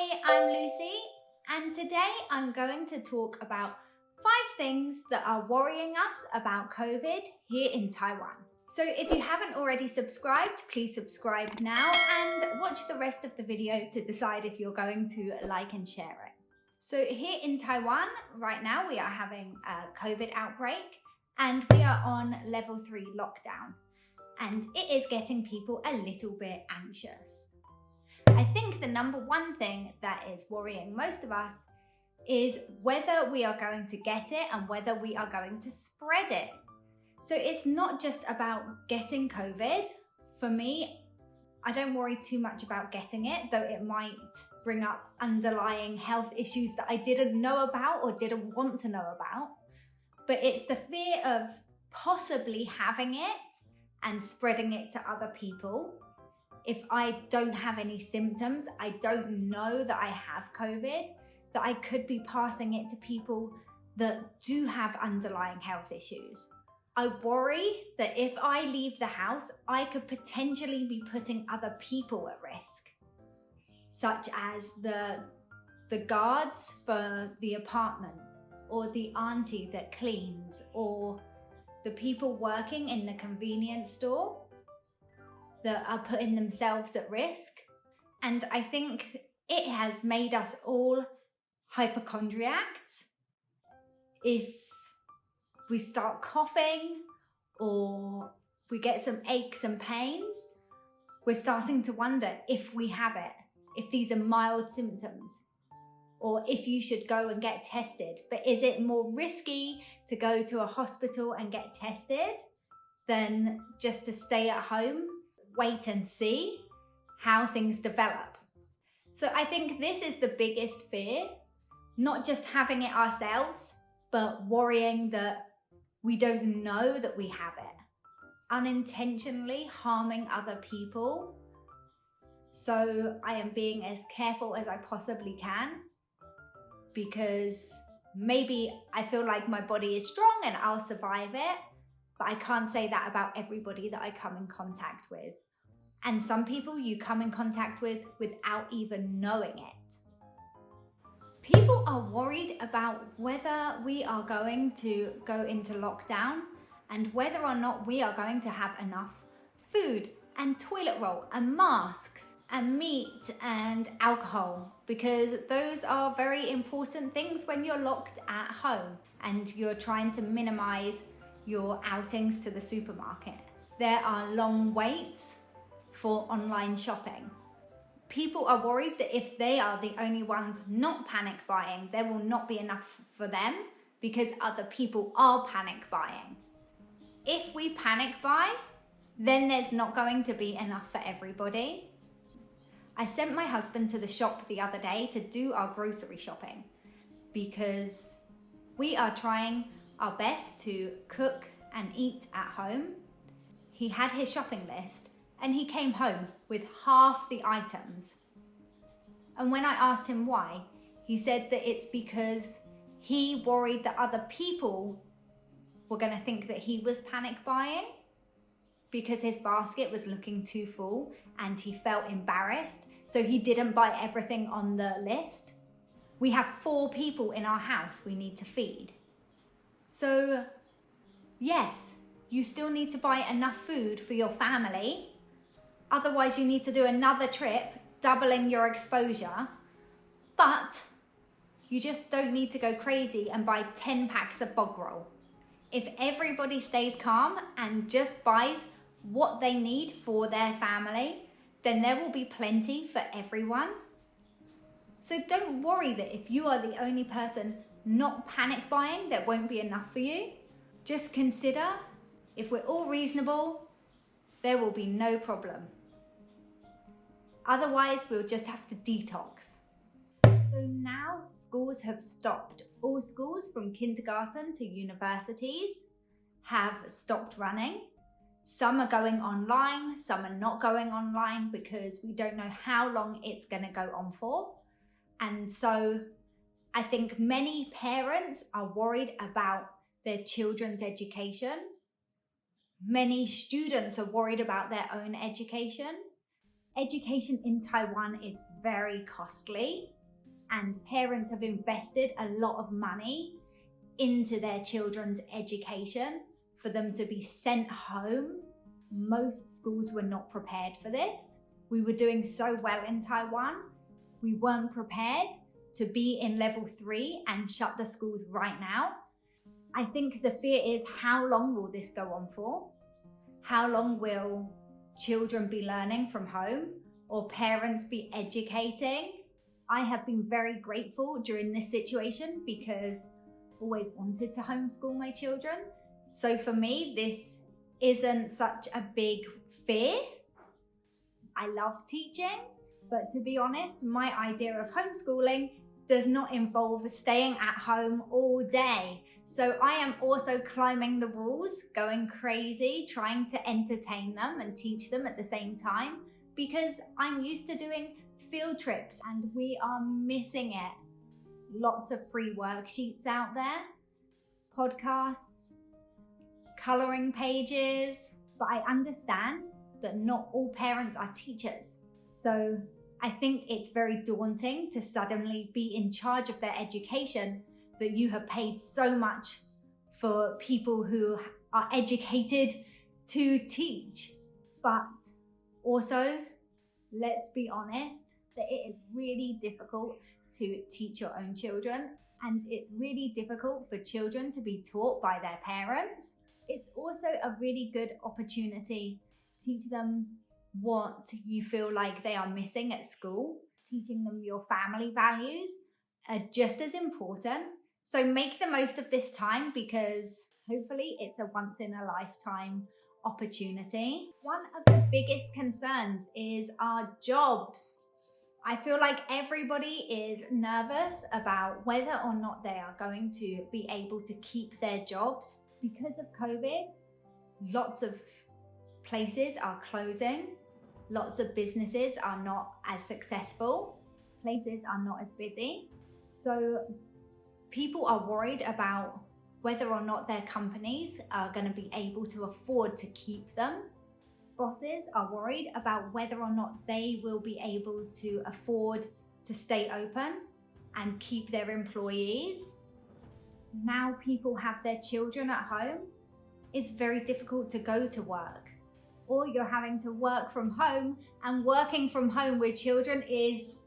Hi, I'm Lucy, and today I'm going to talk about 5 things that are worrying us about COVID here in Taiwan. So if you haven't already subscribed, please subscribe now and watch the rest of the video to decide if you're going to like and share it. So here in Taiwan, right now we are having a COVID outbreak and we are on level 3 lockdown, and it is getting people a little bit anxious. I think the number one thing that is worrying most of us is whether we are going to get it and whether we are going to spread it. So it's not just about getting COVID. For me, I don't worry too much about getting it, though it might bring up underlying health issues that I didn't know about or didn't want to know about. But it's the fear of possibly having it and spreading it to other people. If I don't have any symptoms, I don't know that I have COVID, that I could be passing it to people that do have underlying health issues. I worry that if I leave the house, I could potentially be putting other people at risk, such as the guards for the apartment, or the auntie that cleans, or the people working in the convenience store that are putting themselves at risk. And I think it has made us all hypochondriacs. If we start coughing or we get some aches and pains, we're starting to wonder if we have it, if these are mild symptoms, or if you should go and get tested. But is it more risky to go to a hospital and get tested than just to stay at home, wait and see how things develop? So I think this is the biggest fear, not just having it ourselves, but worrying that we don't know that we have it, unintentionally harming other people. So I am being as careful as I possibly can, because maybe I feel like my body is strong and I'll survive it, but I can't say that about everybody that I come in contact with. And some people you come in contact with without even knowing it. People are worried about whether we are going to go into lockdown and whether or not we are going to have enough food and toilet roll and masks and meat and alcohol, because those are very important things when you're locked at home and you're trying to minimize your outings to the supermarket. There are long waits for online shopping. People are worried that if they are the only ones not panic buying, there will not be enough for them because other people are panic buying. If we panic buy, then there's not going to be enough for everybody. I sent my husband to the shop the other day to do our grocery shopping because we are trying our best to cook and eat at home. He had his shopping list and he came home with half the items. And when I asked him why, he said that it's because he worried that other people were going to think that he was panic buying because his basket was looking too full and he felt embarrassed, so he didn't buy everything on the list. We have 4 people in our house we need to feed. So yes, you still need to buy enough food for your family. Otherwise, you need to do another trip, doubling your exposure. But you just don't need to go crazy and buy 10 packs of bog roll. If everybody stays calm and just buys what they need for their family, then there will be plenty for everyone. So don't worry that if you are the only person not panic buying, there won't be enough for you. Just consider, if we're all reasonable, there will be no problem. Otherwise, we'll just have to detox. So now schools have stopped. All schools from kindergarten to universities have stopped running. Some are going online, some are not going online because we don't know how long it's going to go on for. And so I think many parents are worried about their children's education. Many students are worried about their own education. Education in Taiwan is very costly, and parents have invested a lot of money into their children's education for them to be sent home. Most schools were not prepared for this. We were doing so well in Taiwan. We weren't prepared to be in level 3 and shut the schools right now. I think the fear is, how long will this go on for? How long will children be learning from home or parents be educating? I have been very grateful during this situation because I've always wanted to homeschool my children. So for me, this isn't such a big fear. I love teaching, but to be honest, my idea of homeschooling does not involve staying at home all day. So I am also climbing the walls, going crazy, trying to entertain them and teach them at the same time, because I'm used to doing field trips and we are missing it. Lots of free worksheets out there, podcasts, coloring pages, but I understand that not all parents are teachers. So I think it's very daunting to suddenly be in charge of their education, that you have paid so much for people who are educated to teach. But also, let's be honest, that it is really difficult to teach your own children, and it's really difficult for children to be taught by their parents. It's also a really good opportunity to teach them what you feel like they are missing at school. Teaching them your family values are just as important. So make the most of this time, because hopefully it's a once in a lifetime opportunity. One of the biggest concerns is our jobs. I feel like everybody is nervous about whether or not they are going to be able to keep their jobs. Because of COVID, lots of places are closing. Lots of businesses are not as successful. Places are not as busy. So people are worried about whether or not their companies are going to be able to afford to keep them. Bosses are worried about whether or not they will be able to afford to stay open and keep their employees. Now people have their children at home. It's very difficult to go to work. Or you're having to work from home, and working from home with children is,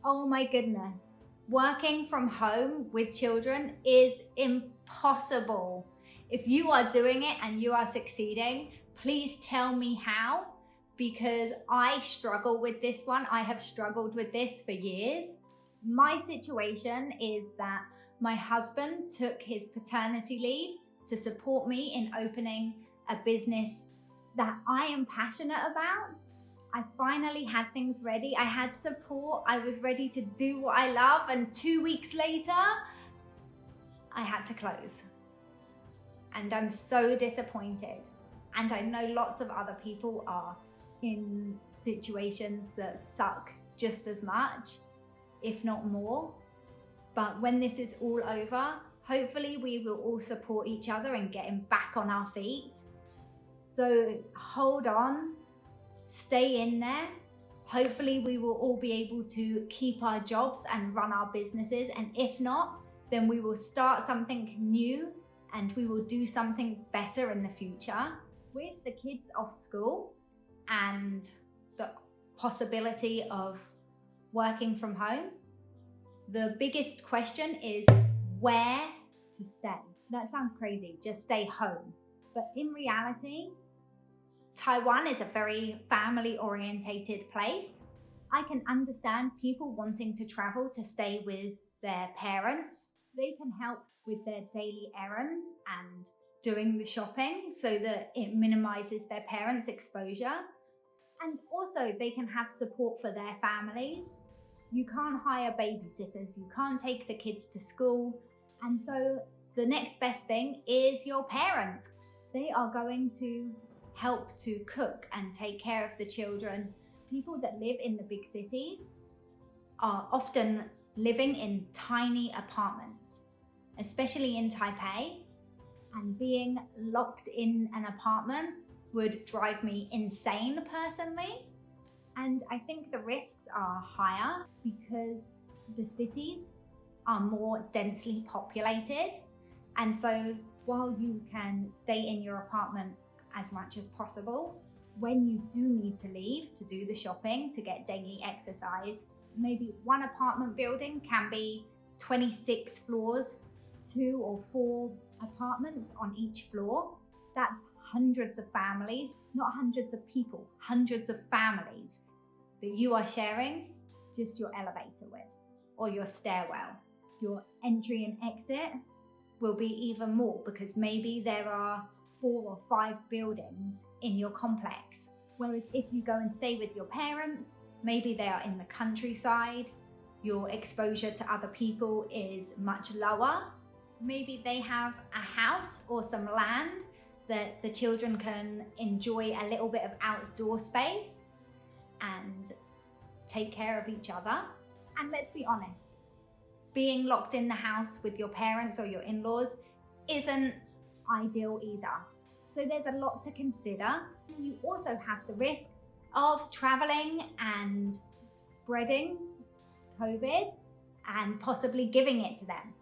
oh my goodness. Working from home with children is impossible. If you are doing it and you are succeeding, please tell me how, because I struggle with this one. I have struggled with this for years. My situation is that my husband took his paternity leave to support me in opening a business that I am passionate about. I finally had things ready. I had support. I was ready to do what I love. And 2 weeks later, I had to close. And I'm so disappointed. And I know lots of other people are in situations that suck just as much, if not more. But when this is all over, hopefully we will all support each other in getting back on our feet. So hold on, stay in there. Hopefully we will all be able to keep our jobs and run our businesses. And if not, then we will start something new and we will do something better in the future. With the kids off school and the possibility of working from home, the biggest question is where to stay. That sounds crazy, just stay home. But in reality, Taiwan is a very family-orientated place. I can understand people wanting to travel to stay with their parents. They can help with their daily errands and doing the shopping so that it minimizes their parents' exposure. And also they can have support for their families. You can't hire babysitters, you can't take the kids to school. And so the next best thing is your parents. They are going to help to cook and take care of the children. People that live in the big cities are often living in tiny apartments, especially in Taipei. And being locked in an apartment would drive me insane personally. And I think the risks are higher because the cities are more densely populated. And so while you can stay in your apartment as much as possible, when you do need to leave to do the shopping, to get daily exercise, maybe one apartment building can be 26 floors, 2 or 4 apartments on each floor. That's hundreds of families, not hundreds of people, hundreds of families that you are sharing just your elevator with or your stairwell. Your entry and exit will be even more because maybe there are 4 or 5 buildings in your complex. Whereas if you go and stay with your parents, maybe they are in the countryside, your exposure to other people is much lower. Maybe they have a house or some land that the children can enjoy a little bit of outdoor space and take care of each other. And let's be honest, being locked in the house with your parents or your in-laws isn't ideal either. So there's a lot to consider. You also have the risk of traveling and spreading COVID and possibly giving it to them.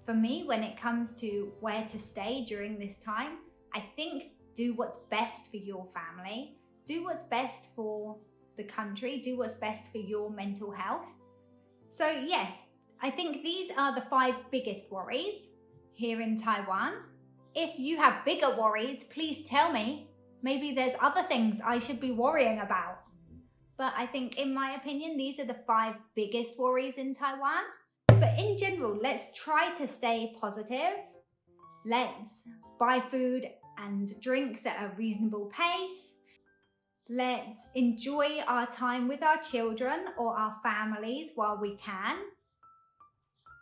For me, when it comes to where to stay during this time, I think do what's best for your family, do what's best for the country, do what's best for your mental health. So yes, I think these are the 5 biggest worries here in Taiwan. If you have bigger worries, please tell me. Maybe there's other things I should be worrying about. But I think, in my opinion, these are the 5 biggest worries in Taiwan. But in general, let's try to stay positive. Let's buy food and drinks at a reasonable pace. Let's enjoy our time with our children or our families while we can,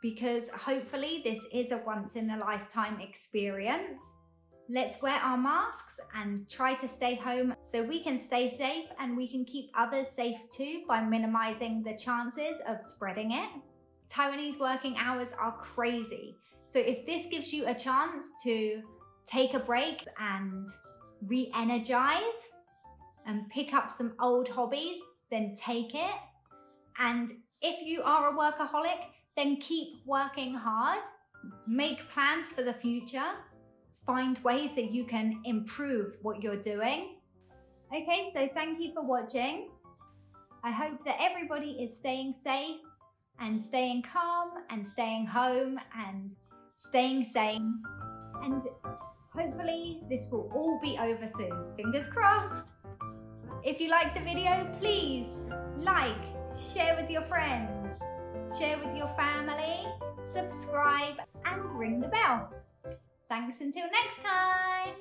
because hopefully this is a once-in-a-lifetime experience. Let's wear our masks and try to stay home so we can stay safe and we can keep others safe too by minimizing the chances of spreading it. Taiwanese working hours are crazy. So if this gives you a chance to take a break and re-energize and pick up some old hobbies, then take it. And if you are a workaholic, then keep working hard, make plans for the future, find ways that you can improve what you're doing. Okay, so thank you for watching. I hope that everybody is staying safe and staying calm and staying home and staying sane. And hopefully this will all be over soon. Fingers crossed. If you liked the video, please like, share with your friends, share with your family, subscribe and ring the bell. Thanks until next time.